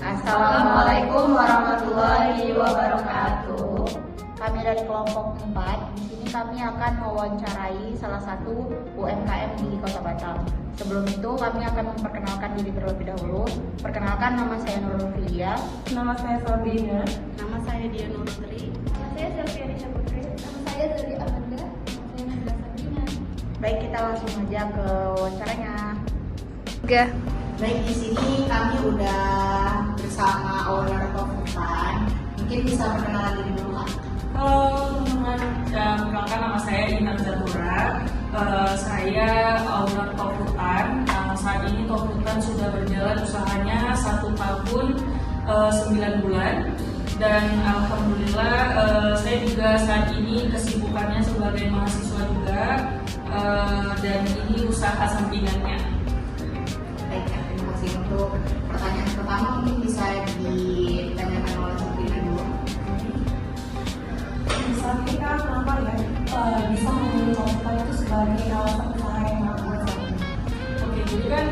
Assalamualaikum warahmatullahi wabarakatuh. Kami dari kelompok 4, di sini kami akan mewawancarai salah satu UMKM di Kota Batam. Sebelum itu kami akan memperkenalkan diri terlebih dahulu. Perkenalkan, nama saya Nurul Filia. Nama saya Saudina. Nama saya Dia Nurutri. Nama saya Sylvia Putri. Nama saya Zuri Amanda. Nama saya Nabila Sabrina. Baik, kita langsung aja ke wawancaranya. Baik, di sini kami udah bersama owner Tofutan. Mungkin bisa perkenalan diri dulu, Kak. Halo teman-teman, perkenalkan nama saya Intan Zatura. Saya owner Tofutan. Saat ini Tofutan sudah berjalan usahanya 1 tahun 9 bulan. Dan alhamdulillah saya juga saat ini kesibukannya sebagai mahasiswa juga, dan ini usaha sampingannya. Baik, ya, terima kasih. Untuk pertanyaan pertama mungkin bisa ditanyakan oleh Sabrina dulu. Bisa kita kenapa ya bisa memilih Tofutan itu sebagai salah satu usaha yang buat saya? Oke, jadi kan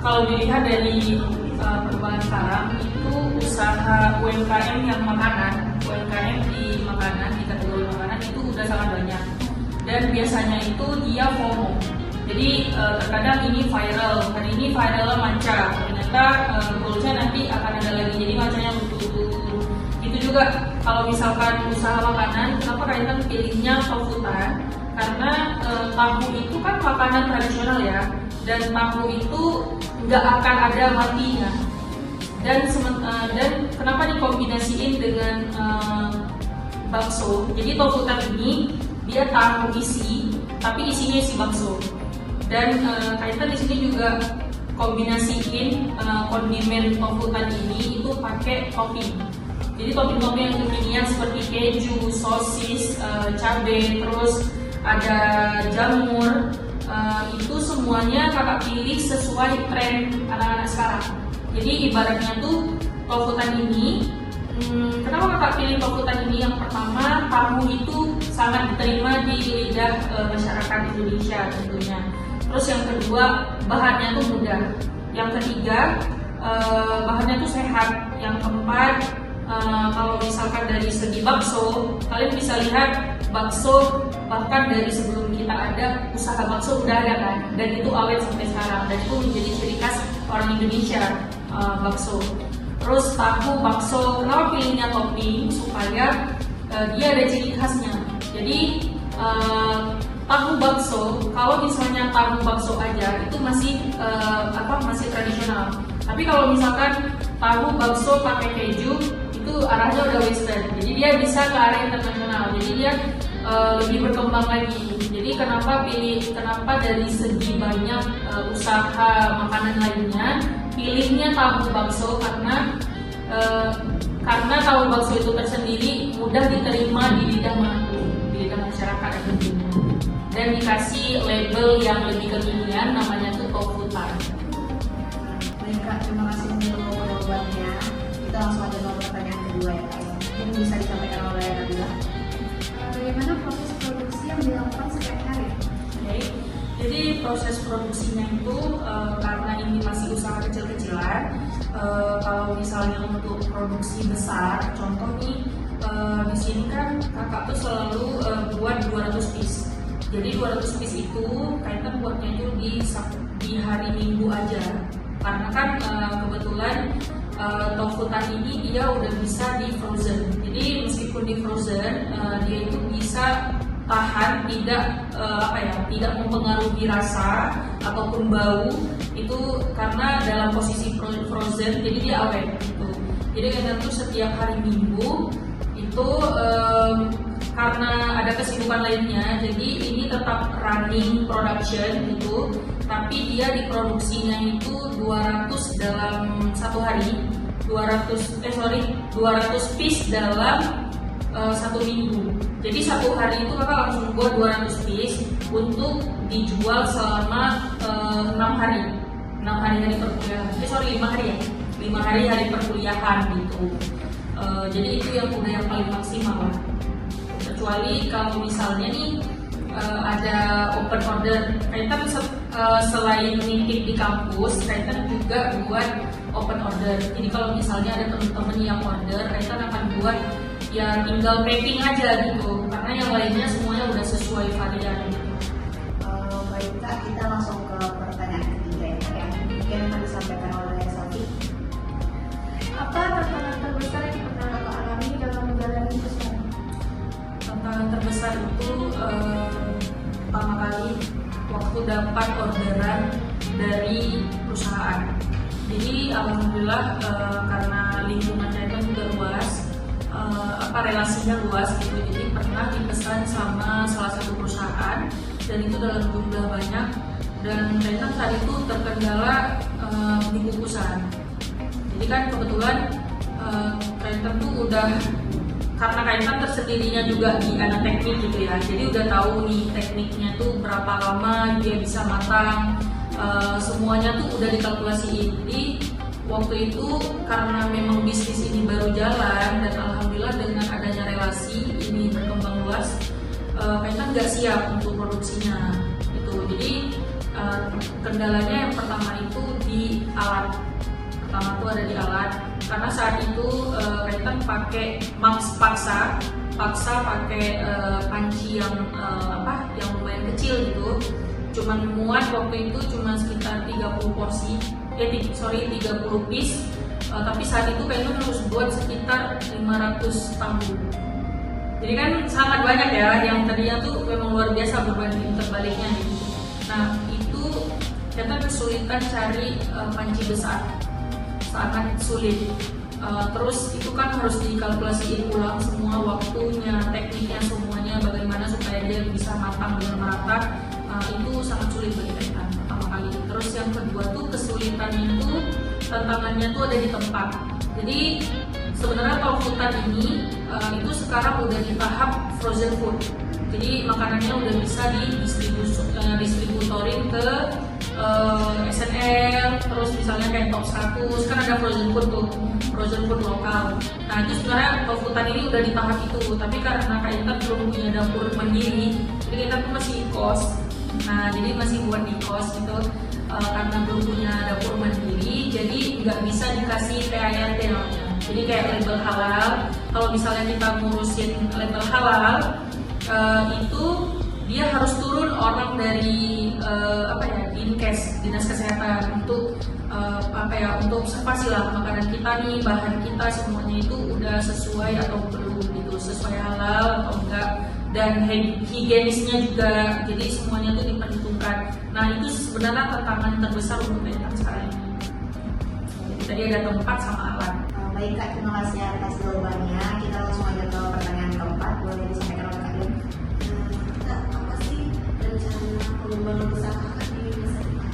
kalau dilihat dari perkembangan sekarang itu usaha UMKM yang UMKM di makanan, di kategori makanan itu udah sangat banyak, dan biasanya itu dia FOMO. Jadi terkadang ini viral, hari ini viralnya manca, ternyata goalsnya nanti akan ada lagi, jadi mancanya lutu-lutu. Itu juga kalau misalkan usaha makanan, kenapa kalian pilihnya Tofutan? Karena tahu itu kan makanan tradisional ya, dan tahu itu nggak akan ada matinya. Dan kenapa dikombinasiin dengan bakso? Jadi Tofutan ini dia tahu isi, tapi isinya isi bakso. Dan kaitan di sini juga kombinasiin kondimen Tofutan ini itu pakai topping. Jadi topping-topping yang kekinian seperti keju, sosis, cabai, terus ada jamur. Itu semuanya kakak pilih sesuai tren anak-anak sekarang. Jadi ibaratnya tuh Tofutan ini, kenapa kakak pilih Tofutan ini? Yang pertama, tahu itu sangat diterima di lidah masyarakat Indonesia tentunya. Terus yang kedua, bahannya tuh mudah. Yang ketiga, bahannya tuh sehat. Yang keempat, kalau misalkan dari segi bakso, kalian bisa lihat bakso bahkan dari sebelum kita ada usaha bakso udah ada kan, dan itu awet sampai sekarang, dan itu menjadi ciri khas orang Indonesia, bakso. Terus tahu bakso, kenapa pilihnya topping? Supaya dia ada ciri khasnya. Jadi tahu bakso, kalau misalnya tahu bakso aja itu masih masih tradisional. Tapi kalau misalkan tahu bakso pakai keju, itu arahnya udah western. Jadi dia bisa ke arah internasional. Jadi dia lebih berkembang lagi. Jadi kenapa dari segi banyak usaha makanan lainnya, pilihnya tahu bakso karena tahu bakso itu tersendiri mudah diterima di lidah manapun, di lidah masyarakat tentunya. Dan dikasih label yang lebih kekinian, namanya tuh Tofutan. Baik, Kak, terima kasih untuk jawabannya. Kita langsung aja ke pertanyaan kedua ya, Kak. Mungkin bisa disampaikan oleh Nabila. Bagaimana proses produksi yang dilakukan setiap hari? Baik, jadi proses produksinya itu karena ini masih usaha kecil-kecilan. Kalau misalnya untuk produksi besar, contoh nih di sini kan kakak tuh selalu buat 200 piece. Jadi 200 piece itu kaitan buatnya itu di hari Minggu aja. Karena kan kebetulan Tofutan ini dia udah bisa di frozen. Jadi meskipun di frozen, dia itu bisa tahan, tidak mempengaruhi rasa ataupun bau itu, karena dalam posisi frozen, jadi dia awet gitu. Jadi kita tuh setiap hari Minggu itu karena ada kesibukan lainnya, jadi ini tetap running production gitu, tapi dia diproduksinya itu 200 dalam satu hari, 200 piece dalam 1 minggu. Jadi satu hari itu kakak langsung buat 200 piece untuk dijual selama 6 hari. 6 hari perkuliahan. 5 hari ya. 5 hari perkuliahan gitu. Jadi itu yang paling maksimal lah. Kecuali kalau misalnya nih ada open order, kita selain nitip di kampus, Kaitan juga buat open order. Jadi kalau misalnya ada teman-teman yang order, Kaitan akan buat ya tinggal packing aja gitu, karena yang lainnya semuanya udah sesuai varian gitu. Baik Kak, kita langsung ke pertanyaan ketiga ya. Mungkin akan disampaikan oleh Safi. Apa tantangan terbesar yang pernah kakak alami dalam menjalani usaha? Tantangan terbesar itu pertama kali waktu dapat orderan dari perusahaan. Jadi alhamdulillah karena lingkungan Kaitan juga luas, relasinya luas gitu. Jadi pernah dipesan sama salah satu perusahaan dan itu dalam jumlah banyak, dan Kaitan saat itu terkendala di bungkusan. Jadi kan kebetulan Kaitan tuh udah, karena Kaitan tersendirinya juga di anak teknik gitu ya, jadi udah tahu nih tekniknya tuh berapa lama dia bisa matang, semuanya tuh udah dikalkulasiin. Jadi waktu itu karena memang bisnis ini baru jalan dan alhamdulillah dengan adanya relasi ini berkembang luas, Kaitan nggak siap untuk produksinya itu. Jadi kendalanya yang pertama itu di alat. Pertama tuh ada di alat, karena saat itu Kaitan pakai paksa pakai panci yang yang lumayan kecil gitu, cuman muat waktu itu cuma sekitar 30 piece, tapi saat itu Kaitan harus buat sekitar 500 tambu. Jadi kan sangat banyak ya, yang tadinya tuh memang luar biasa berbanding terbaliknya gitu. Nah itu Kaitan kesulitan cari panci besar, sangat sulit. Terus itu kan harus dikalkulasiin ulang semua waktunya, tekniknya, semuanya bagaimana supaya dia bisa matang dengan merata. Itu sangat sulit bagi Kaitan pertama kali. Terus yang kedua tuh kesulitannya itu, tantangannya tuh ada di tempat. Jadi sebenarnya kalau hutan ini itu sekarang udah di tahap frozen food. Jadi makanannya udah bisa distributorin ke SNL, terus misalnya kayak Top 100 kan ada frozen food tuh, frozen food lokal. Nah itu sebenarnya hutan ini udah di tahap itu, tapi karena Kaitan belum punya dapur mandiri, jadi kita tuh masih kos. Nah jadi masih buat di kos gitu, karena belum punya dapur mandiri, jadi nggak bisa dikasih PART namanya. Jadi kayak label halal, kalau misalnya kita ngurusin label halal, itu dia harus turun orang dari Dinkes, dinas kesehatan, untuk untuk observasi lah makanan kita nih, bahan kita semuanya itu udah sesuai atau belum gitu, sesuai halal atau enggak, dan higienisnya juga, jadi semuanya tuh diperhitungkan. Nah itu sebenarnya tantangan terbesar untuk Kaitan sekarang ini. Jadi tadi ada tempat sama alat. Baik Kak, terima kasih atas jawabannya. Kita langsung aja ke pertanyaan keempat, boleh disampaikan oleh Kak Din. Kak, apa sih rencana pengembangan usaha kakak di masa depan?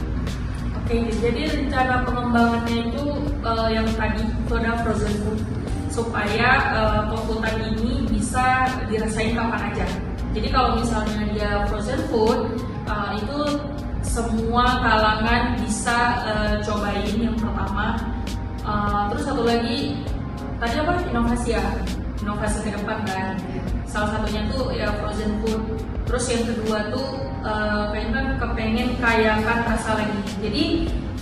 Oke, jadi rencana pengembangannya itu yang tadi itu ada frozen food, supaya hutan ini bisa dirasain kapan aja. Jadi kalau misalnya dia frozen food, itu semua kalangan bisa cobain yang pertama. Terus satu lagi tadi inovasi ke depan kan, salah satunya tuh ya frozen food. Terus yang kedua tuh Kaitan kepengen kayakan rasa lagi. Jadi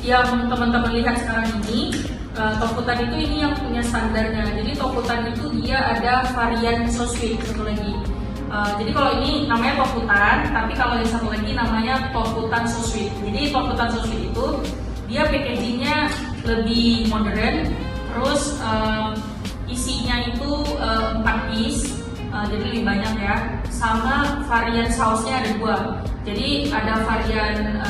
yang teman-teman lihat sekarang ini, Tokutan itu ini yang punya standarnya. Jadi Tokutan itu dia ada varian so sweet satu lagi. Jadi kalau ini namanya Tokutan, tapi kalau yang satu lagi namanya Tokutan so sweet. Jadi Tokutan so sweet itu dia packagingnya lebih modern, terus isinya itu 4 piece, jadi lebih banyak ya. Sama varian sausnya ada 2. Jadi ada varian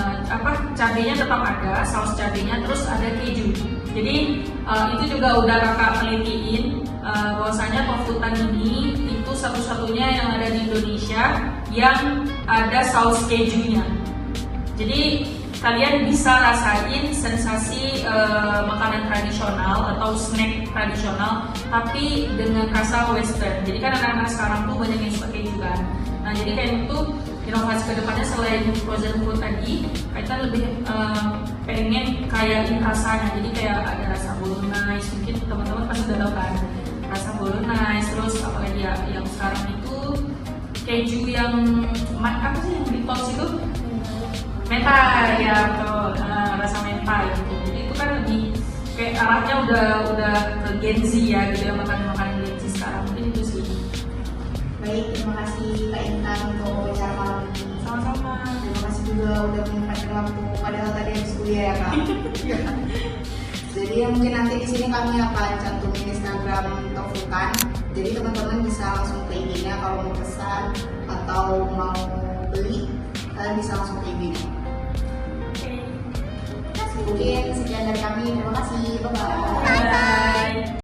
cabenya tetap ada, saus cabenya, terus ada keju. Jadi itu juga udah kakak pelitiin bahwasanya Tokutan ini itu satu-satunya yang ada di Indonesia yang ada saus kejunya. Jadi kalian bisa rasain sensasi makanan tradisional atau snack tradisional, tapi dengan rasa western. Jadi kan anak-anak sekarang tuh banyak yang suka keju kan. Nah jadi kayak itu inovasi kedepannya selain frozen food tadi, Kaitan lebih pengen kayain rasanya. Jadi kayak ada rasa bolognese, mungkin teman-teman pasti udah tahu kan, rasa bolognese. Terus apalagi ya yang sekarang itu keju yang yang di toast itu. Meta ya betul, rasa meta gitu. Jadi itu kan lebih kayak arahnya udah ke Gen Z ya gitu ya, makan Gen Z sekarang. Mungkin itu sih. Baik, terima kasih Kak Intan untuk wawancara malam ini. Sama-sama. Terima kasih juga udah menyempatkan waktu, padahal tadi habis kuliah ya Kak. Jadi mungkin nanti di sini kami akan cantumin Instagram Tofukan. Jadi teman-teman bisa langsung ke IG-nya kalau mau pesan atau mau beli, kalian bisa langsung ke IG-nya. Oke. Mungkin sekian dari kami. Terima kasih. Bye bye.